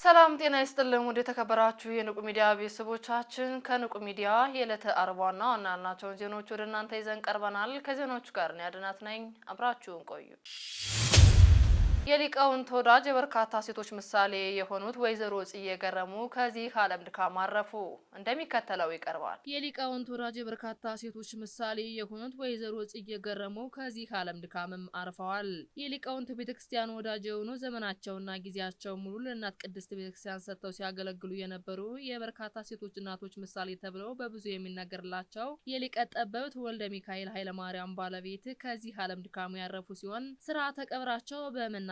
ሰላም ጤና ይስጥልን ወደ ተከበራችሁ የንቁ ሚዲያ ቤተሰቦቻችን ከንቁ ሚዲያ የዕለተ አርባና ዋናናቸውን ዜናዎች ወደ እናንተ ይዘን ቀርበናል። ከዜናዎቹ ጋር ነው ያድናት ነኝ። አብራችሁን ቆዩ። የሊቃውንት ወዳጅ የበርካታ ሴቶች ምሳሌ የሆኑት ወይዘሮ ጽዬ ገረሙ ከዚህ ዓለም ድካም አረፉ። እንደሚከተለው ይቀርባል። የሊቃውንት ወዳጅ የበርካታ ሴቶች ምሳሌ የሆኑት ወይዘሮ ጽዬ ገረሙ ከዚህ ዓለም ድካምም አርፈዋል። የሊቃውንት ቤተክርስቲያን ወዳጅ የሆኑ ዘመናቸውና ጊዜያቸው ሙሉ ለእናት ቅድስት ቤተክርስቲያን ሰጥተው ሲያገለግሉ የነበሩ የበርካታ ሴቶች እናቶች ምሳሌ ተብለው በብዙ የሚነገርላቸው የሊቀ ጠበብት ወልደ ሚካኤል ኃይለማርያም ባለቤት ከዚህ ዓለም ድካሙ ያረፉ ሲሆን ስርዓተ ቀብራቸው በመናገሻ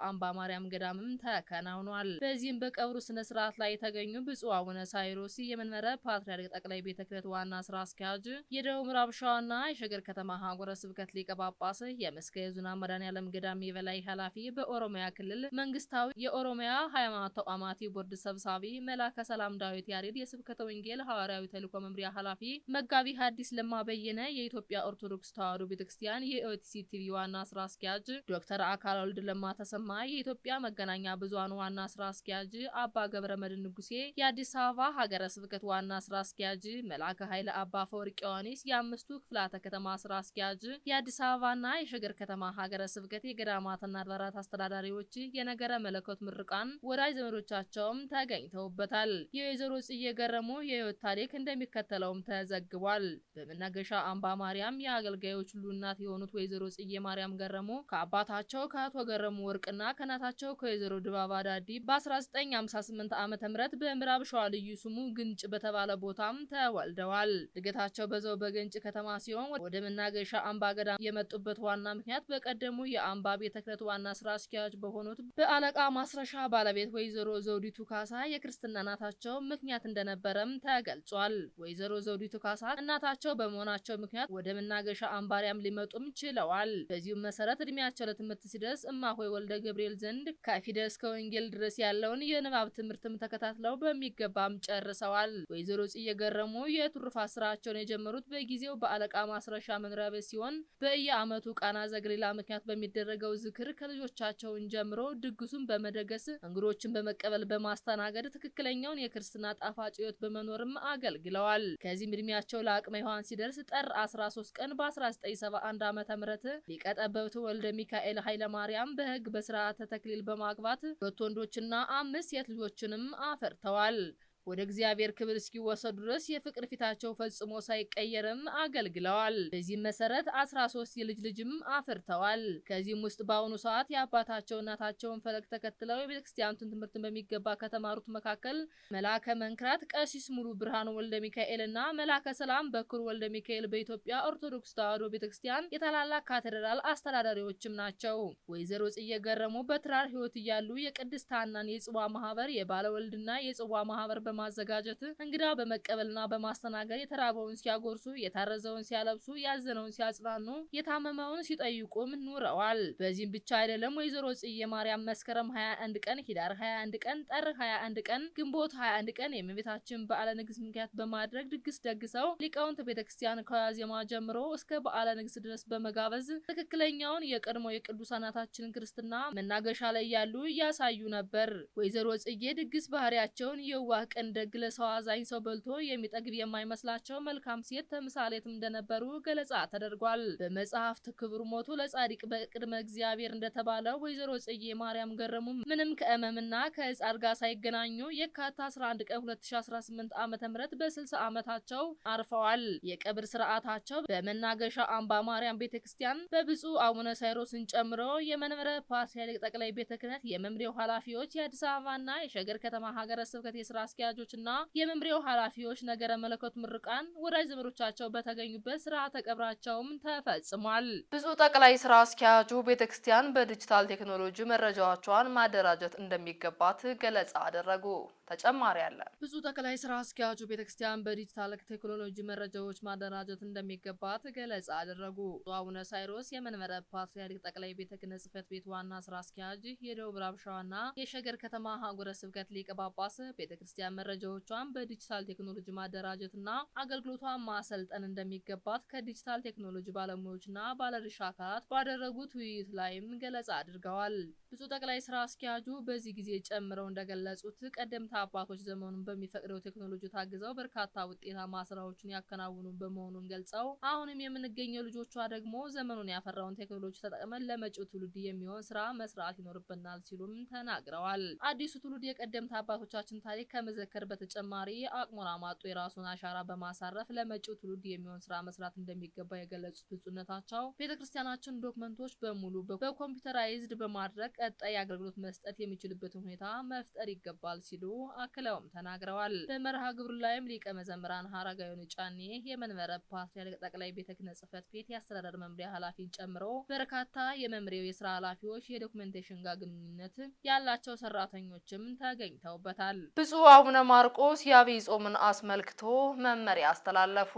አምባ ማርያም ገዳምም ተከናውኗል። በዚህም በቀብሩ ስነ ስርዓት ላይ የተገኙ ብፁዕ አቡነ ሳይሮስ የመንበረ ፓትርያርክ ጠቅላይ ቤተ ክህነት ዋና ስራ አስኪያጅ፣ የደቡብ ምዕራብ ሸዋና የሸገር ከተማ ሀገረ ስብከት ሊቀ ጳጳስ፣ የመስቀ የዙና መድኃኔዓለም ገዳም የበላይ ኃላፊ፣ በኦሮሚያ ክልል መንግስታዊ የኦሮሚያ ሃይማኖት ተቋማት ቦርድ ሰብሳቢ መላከ ሰላም ዳዊት ያሬድ፣ የስብከተ ወንጌል ሐዋርያዊ ተልእኮ መምሪያ ኃላፊ መጋቢ ሐዲስ ለማ በየነ፣ የኢትዮጵያ ኦርቶዶክስ ተዋሕዶ ቤተክርስቲያን የኦቲሲ ቲቪ ዋና ስራ አስኪያጅ ዶክተር አካል ወልድ ለማ ተሰማ፣ የኢትዮጵያ መገናኛ ብዙሃን ዋና ስራ አስኪያጅ አባ ገብረ መድኅን ንጉሴ፣ የአዲስ አበባ ሀገረ ስብከት ዋና ስራ አስኪያጅ መላከ ኃይለ አባ ፈወርቅ ዮሐንስ፣ የአምስቱ ክፍላተ ከተማ ስራ አስኪያጅ፣ የአዲስ አበባና የሸገር ከተማ ሀገረ ስብከት የገዳማትና አድባራት አስተዳዳሪዎች፣ የነገረ መለኮት ምርቃን ወዳጅ ዘመዶቻቸውም ተገኝተውበታል። የወይዘሮ ጽዬ ገረሙ የህይወት ታሪክ እንደሚከተለውም ተዘግቧል። በመናገሻ አምባ ማርያም የአገልጋዮች ሁሉ እናት የሆኑት ወይዘሮ ጽዬ ማርያም ገረሙ ከአባታቸው ከአቶ ገረሙ ወርቅና ከእናታቸው ከወይዘሮ ድባባ ዳዲ በ1958 ዓመተ ምህረት በምዕራብ ሸዋ ልዩ ስሙ ግንጭ በተባለ ቦታም ተወልደዋል። እድገታቸው በዛው በግንጭ ከተማ ሲሆን ወደ መናገሻ አምባ ገዳም የመጡበት ዋና ምክንያት በቀደሙ የአምባ ቤተ ክህነት ዋና ስራ አስኪያጅ በሆኑት በአለቃ ማስረሻ ባለቤት ወይዘሮ ዘውዲቱ ካሳ የክርስትና እናታቸው ምክንያት እንደነበረም ተገልጿል። ወይዘሮ ዘውዲቱ ካሳ እናታቸው በመሆናቸው ምክንያት ወደ መናገሻ አምባሪያም ሊመጡም ችለዋል። በዚሁም መሰረት እድሜያቸው ለትምህርት ሲደርስ እማሆይ ወልደ ገብርኤል ዘንድ ከፊደል እስከ ወንጌል ድረስ ያለውን የንባብ ትምህርትም ተከታትለው በሚገባም ጨርሰዋል። ወይዘሮ ጽዬ ገረሙ የትሩፋት ስራቸውን የጀመሩት በጊዜው በአለቃ ማስረሻ መኖሪያ ቤት ሲሆን በየዓመቱ ቃና ዘገሊላ ምክንያት በሚደረገው ዝክር ከልጆቻቸውን ጀምሮ ድግሱን በመደገስ እንግዶችን በመቀበል በማስተናገድ ትክክለኛውን የክርስትና ጣፋጭ ሕይወት በመኖርም አገልግለዋል። ከዚህም እድሜያቸው ለአቅመ ሔዋን ሲደርስ ጥር 13 ቀን በ1971 ዓ.ም ሊቀ ጠበብት ወልደ ሚካኤል ኃይለማርያም በሕግ በስርዓተ ተክሊል በማግባት 2 ወንዶችና 5 ሴት ልጆችንም አፈርተዋል። ወደ እግዚአብሔር ክብር እስኪወሰዱ ድረስ የፍቅር ፊታቸው ፈጽሞ ሳይቀየርም አገልግለዋል። በዚህም መሰረት 13 የልጅ ልጅም አፍርተዋል። ከዚህም ውስጥ በአሁኑ ሰዓት የአባታቸው እናታቸውን ፈለግ ተከትለው የቤተክርስቲያኑን ትምህርት በሚገባ ከተማሩት መካከል መላከ መንክራት ቀሲስ ሙሉ ብርሃን ወልደ ሚካኤልና መላከ ሰላም በኩር ወልደ ሚካኤል በኢትዮጵያ ኦርቶዶክስ ተዋሕዶ ቤተክርስቲያን የታላላቅ ካቴድራል አስተዳዳሪዎችም ናቸው። ወይዘሮ ጽዬ ገረሙ በትዳር ሕይወት እያሉ የቅድስት ሐናን የጽዋ ማህበር የባለወልድና የጽዋ ማህበር በማዘጋጀት እንግዳ በመቀበልና በማስተናገድ የተራበውን ሲያጎርሱ፣ የታረዘውን ሲያለብሱ፣ ያዘነውን ሲያጽናኑ፣ የታመመውን ሲጠይቁም ኑረዋል። በዚህም ብቻ አይደለም። ወይዘሮ ጽዬ ማርያም መስከረም 21 ቀን፣ ሂዳር 21 ቀን፣ ጥር 21 ቀን፣ ግንቦት 21 ቀን የእመቤታችን በዓለ ንግስ ምክንያት በማድረግ ድግስ ደግሰው ሊቃውንት ቤተክርስቲያን ከዋዜማ ጀምሮ እስከ በዓለ ንግስ ድረስ በመጋበዝ ትክክለኛውን የቀድሞ የቅዱሳናታችን ክርስትና መናገሻ ላይ ያሉ ያሳዩ ነበር። ወይዘሮ ጽዬ ድግስ ባህሪያቸውን የዋህ ደግ ለሰው አዛኝ ሰው በልቶ የሚጠግብ የማይመስላቸው መልካም ሴት ተምሳሌት እንደነበሩ ገለጻ ተደርጓል። በመጽሐፍት ክብር ሞቱ ለጻድቅ በቅድመ እግዚአብሔር እንደተባለው ወይዘሮ ጽዬ ማርያም ገረሙ ምንም ከእመምና ከሕፃን ጋር ሳይገናኙ የካቲት 11 ቀን 2018 ዓ.ም በ60 ዓመታቸው አርፈዋል። የቀብር ስርዓታቸው በመናገሻ አምባ ማርያም ቤተክርስቲያን በብፁዕ አቡነ ሳይሮስን ጨምሮ የመንበረ ፓትርያርክ ጠቅላይ ቤተ ክህነት የመምሪያው ኃላፊዎች፣ የአዲስ አበባና የሸገር ከተማ ሀገረ ስብከት የስራ አስኪያጆችና የመምሪያው ኃላፊዎች ነገረ መለኮት ምርቃን ወዳጅ ዘመዶቻቸው በተገኙበት ስርዓተ ቀብራቸውም ተፈጽሟል። ብፁዕ ጠቅላይ ስራ አስኪያጁ ቤተክርስቲያን በዲጂታል ቴክኖሎጂ መረጃዎቿን ማደራጀት እንደሚገባት ገለጻ አደረጉ። ተጨማሪ አለ። ብፁዕ ጠቅላይ ስራ አስኪያጁ ቤተክርስቲያን በዲጂታል ቴክኖሎጂ መረጃዎች ማደራጀት እንደሚገባት ገለጻ አደረጉ። አቡነ ሳይሮስ የመንበረ ፓትርያርክ ጠቅላይ ቤተ ክህነት ጽሕፈት ቤት ዋና ስራ አስኪያጅ፣ የደቡብ ምዕራብ ሸዋና የሸገር ከተማ ሀገረ ስብከት ሊቀ ጳጳስ ቤተክርስቲያን መረጃዎቿን በዲጂታል ቴክኖሎጂ ማደራጀትና አገልግሎቷን ማሰልጠን እንደሚገባት ከዲጂታል ቴክኖሎጂ ባለሙያዎችና ባለድርሻ አካላት ባደረጉት ውይይት ላይም ገለጻ አድርገዋል። ብፁዕ ጠቅላይ ስራ አስኪያጁ በዚህ ጊዜ ጨምረው እንደገለጹት ቀደምት አባቶች ዘመኑን በሚፈቅደው ቴክኖሎጂ ታግዘው በርካታ ውጤታማ ስራዎችን ያከናውኑ በመሆኑን ገልጸው አሁንም የምንገኘው ልጆቿ ደግሞ ዘመኑን ያፈራውን ቴክኖሎጂ ተጠቅመን ለመጪው ትውልድ የሚሆን ስራ መስራት ይኖርብናል ሲሉም ተናግረዋል። አዲሱ ትውልድ የቀደምት አባቶቻችን ታሪክ ከመዘከር በተጨማሪ አቅሙን አሟጦ የራሱን አሻራ በማሳረፍ ለመጪው ትውልድ የሚሆን ስራ መስራት እንደሚገባ የገለጹት ብፁዕነታቸው ቤተክርስቲያናችን ዶክመንቶች በሙሉ በኮምፒውተራይዝድ በማድረግ ቀጣይ አገልግሎት መስጠት የሚችልበትን ሁኔታ መፍጠር ይገባል ሲሉ አክለውም ተናግረዋል። በመርሃ ግብሩ ላይም ሊቀ መዘምራን ሀረጋዊ ጫኔ የመንበረ ፓትርያርክ ጠቅላይ ቤተ ክህነት ጽሕፈት ቤት የአስተዳደር መምሪያ ኃላፊን ጨምሮ በርካታ የመምሪያው የስራ ኃላፊዎች የዶክመንቴሽን ጋር ግንኙነት ያላቸው ሰራተኞችም ተገኝተውበታል። ብፁዕ አቡነ ማርቆስ የአብይ ጾምን አስመልክቶ መመሪያ አስተላለፉ።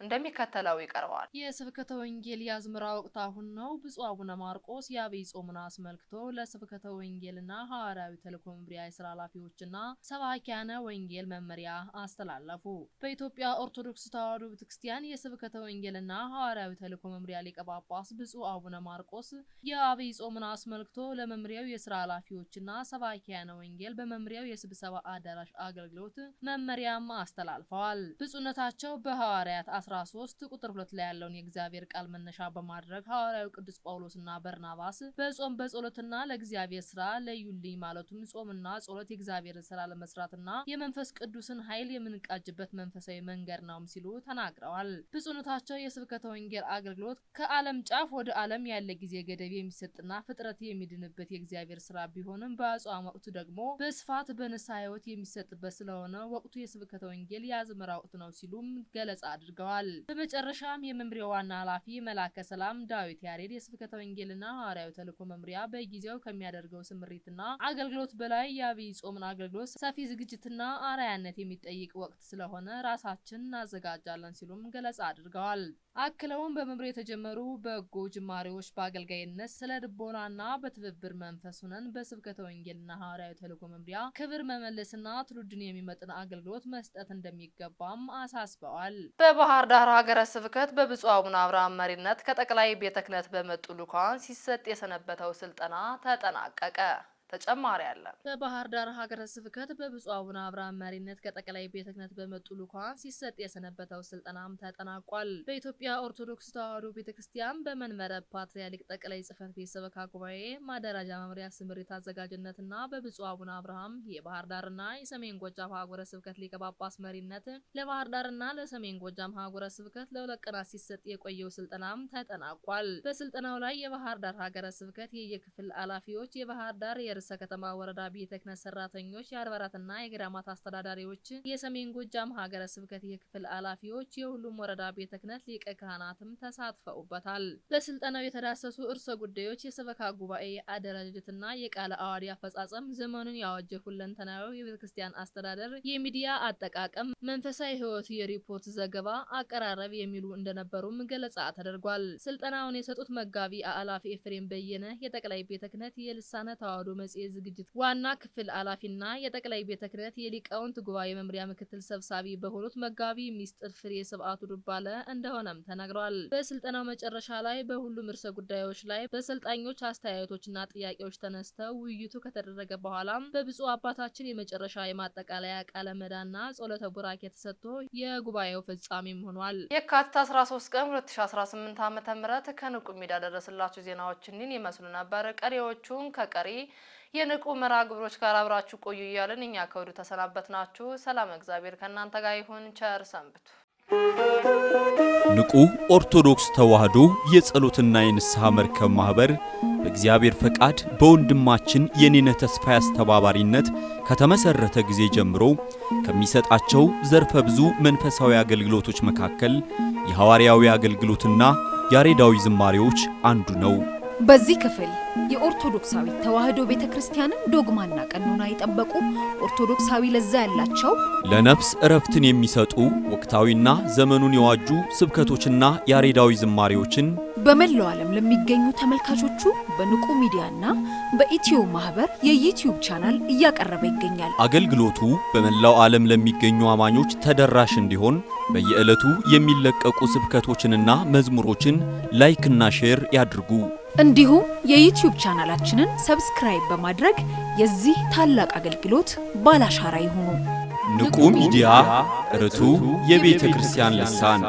እንደሚከተለው ይቀርባል። የስብከተ ወንጌል የአዝመራ ወቅት አሁን ነው። ብፁዕ አቡነ ማርቆስ የአብይ ጾምን አስመልክቶ ለስብከተ ወንጌልና ሐዋርያዊ ተልእኮ መምሪያ የስራ ኃላፊዎችና ሰባኪያነ ወንጌል መመሪያ አስተላለፉ። በኢትዮጵያ ኦርቶዶክስ ተዋሕዶ ቤተክርስቲያን የስብከተ ወንጌልና ሐዋርያዊ ተልእኮ መምሪያ ሊቀ ጳጳስ ብፁዕ አቡነ ማርቆስ የአብይ ጾምን አስመልክቶ ለመምሪያው የስራ ኃላፊዎችና ሰባኪያነ ወንጌል በመምሪያው የስብሰባ አዳራሽ አገልግሎት መመሪያም አስተላልፈዋል። ብፁዕነታቸው በሐዋርያት 13 ቁጥር 2 ላይ ያለውን የእግዚአብሔር ቃል መነሻ በማድረግ ሐዋርያው ቅዱስ ጳውሎስና በርናባስ በጾም በጸሎትና ለእግዚአብሔር ስራ ለዩልኝ ማለቱም ጾምና ጸሎት የእግዚአብሔር ስራ ለመስራትና የመንፈስ ቅዱስን ኃይል የምንቃጅበት መንፈሳዊ መንገድ ነው ሲሉ ተናግረዋል። ብፁዕነታቸው የስብከተ ወንጌል አገልግሎት ከዓለም ጫፍ ወደ ዓለም ያለ ጊዜ ገደብ የሚሰጥና ፍጥረት የሚድንበት የእግዚአብሔር ስራ ቢሆንም በአጽዋም ወቅቱ ደግሞ በስፋት በንስሐ ሕይወት የሚሰጥበት ስለሆነ ወቅቱ የስብከተ ወንጌል የአዝመራ ወቅት ነው ሲሉም ገለጻ አድርገዋል። በመጨረሻም የመምሪያው ዋና ኃላፊ መላከ ሰላም ዳዊት ያሬድ የስብከተ ወንጌልና ሐዋርያዊ ተልእኮ መምሪያ በጊዜው ከሚያደርገው ስምሪትና አገልግሎት በላይ የአብይ ጾምን አገልግሎት ሰፊ ዝግጅትና አርአያነት የሚጠይቅ ወቅት ስለሆነ ራሳችን እናዘጋጃለን ሲሉም ገለጻ አድርገዋል። አክለውም በመምሪያው የተጀመሩ በጎ ጅማሬዎች በአገልጋይነት ስለ ልቦናና በትብብር መንፈስ ሆነን በስብከተ ወንጌልና ሐዋርያዊ ተልእኮ መምሪያ ክብር መመለስና ትውልድን የሚመጥን አገልግሎት መስጠት እንደሚገባም አሳስበዋል። በባህር ዳር ሀገረ ስብከት በብፁዕ አቡነ አብርሃም መሪነት ከጠቅላይ ቤተ ክህነት በመጡ ልኡካን ሲሰጥ የሰነበተው ስልጠና ተጠናቀቀ። ተጨማሪ አለ። በባህር ዳር ሀገረ ስብከት በብፁዕ አቡነ አብርሃም መሪነት ከጠቅላይ ቤተ ክህነት በመጡ ልኡካን ሲሰጥ የሰነበተው ስልጠናም ተጠናቋል። በኢትዮጵያ ኦርቶዶክስ ተዋሕዶ ቤተክርስቲያን በመንበረ ፓትርያርክ ጠቅላይ ጽሕፈት ቤት ሰበካ ጉባኤ ማደራጃ መምሪያ ስምሪት አዘጋጅነትና በብፁዕ አቡነ አብርሃም የባህር ዳርና የሰሜን ጎጃም ሀገረ ስብከት ሊቀ ጳጳስ መሪነት ለባህር ዳርና ለሰሜን ጎጃም ሀገረ ስብከት ለሁለት ቀናት ሲሰጥ የቆየው ስልጠናም ተጠናቋል። በስልጠናው ላይ የባህር ዳር ሀገረ ስብከት የየክፍል ኃላፊዎች፣ የባህር ዳር የርዕሰ ከተማ ወረዳ ቤተ ክህነት ሰራተኞች፣ የአድባራትና የገዳማት አስተዳዳሪዎች፣ የሰሜን ጎጃም ሀገረ ስብከት የክፍል ኃላፊዎች፣ የሁሉም ወረዳ ቤተ ክህነት ሊቀ ካህናትም ተሳትፈውበታል። በስልጠናው የተዳሰሱ እርሰ ጉዳዮች የሰበካ ጉባኤ አደረጃጀትና የቃለ ዓዋዲ አፈጻጸም፣ ዘመኑን ያዋጀ ሁለንተናዊ የቤተ ክርስቲያን አስተዳደር፣ የሚዲያ አጠቃቀም፣ መንፈሳዊ ሕይወት፣ የሪፖርት ዘገባ አቀራረብ የሚሉ እንደነበሩም ገለጻ ተደርጓል። ስልጠናውን የሰጡት መጋቢ አላፊ ኤፍሬም በየነ የጠቅላይ ቤተ ክህነት የልሳነ ተዋሕዶ መጽሔት ዝግጅት ዋና ክፍል ኃላፊና የጠቅላይ ቤተ ክህነት የሊቃውንት ጉባኤ መምሪያ ምክትል ሰብሳቢ በሆኑት መጋቢ ሚስጥር ፍሬ ስብዓቱ ዱባለ እንደሆነም ተናግረዋል። በስልጠናው መጨረሻ ላይ በሁሉም እርሰ ጉዳዮች ላይ በሰልጣኞች አስተያየቶችና ጥያቄዎች ተነስተው ውይይቱ ከተደረገ በኋላም በብፁዕ አባታችን የመጨረሻ የማጠቃለያ ቃለ ምዕዳንና ጸሎተ ቡራኬ ተሰጥቶ የጉባኤው ፍጻሜም ሆኗል። የካቲት 13 ቀን 2018 ዓ.ም ከንቁ ሚዲያ ደረስላችሁ ዜናዎች እኒን ይመስሉ ነበር። ቀሪዎቹን ከቀሪ የንቁ መርሃ ግብሮች ጋር አብራችሁ ቆዩ እያልን እኛ ከወዲሁ ተሰናበትናችሁ። ሰላም እግዚአብሔር ከእናንተ ጋር ይሁን። ቸር ሰንብቱ። ንቁ ኦርቶዶክስ ተዋሕዶ የጸሎትና የንስሐ መርከብ ማህበር በእግዚአብሔር ፈቃድ በወንድማችን የኔነ ተስፋዬ አስተባባሪነት ከተመሰረተ ጊዜ ጀምሮ ከሚሰጣቸው ዘርፈ ብዙ መንፈሳዊ አገልግሎቶች መካከል የሐዋርያዊ አገልግሎትና ያሬዳዊ ዝማሬዎች አንዱ ነው። በዚህ ክፍል የኦርቶዶክሳዊ ተዋሕዶ ቤተክርስቲያንን ዶግማና ቀኖና የጠበቁ ኦርቶዶክሳዊ ለዛ ያላቸው ለነፍስ እረፍትን የሚሰጡ ወቅታዊና ዘመኑን የዋጁ ስብከቶችና ያሬዳዊ ዝማሬዎችን በመላው ዓለም ለሚገኙ ተመልካቾቹ በንቁ ሚዲያና በኢትዮ ማህበር የዩቲዩብ ቻናል እያቀረበ ይገኛል። አገልግሎቱ በመላው ዓለም ለሚገኙ አማኞች ተደራሽ እንዲሆን በየዕለቱ የሚለቀቁ ስብከቶችንና መዝሙሮችን ላይክና ሼር ያድርጉ። እንዲሁም የዩቲዩብ ቻናላችንን ሰብስክራይብ በማድረግ የዚህ ታላቅ አገልግሎት ባላሻራ ይሁኑ። ንቁ ሚዲያ ርቱ የቤተ ክርስቲያን ልሳን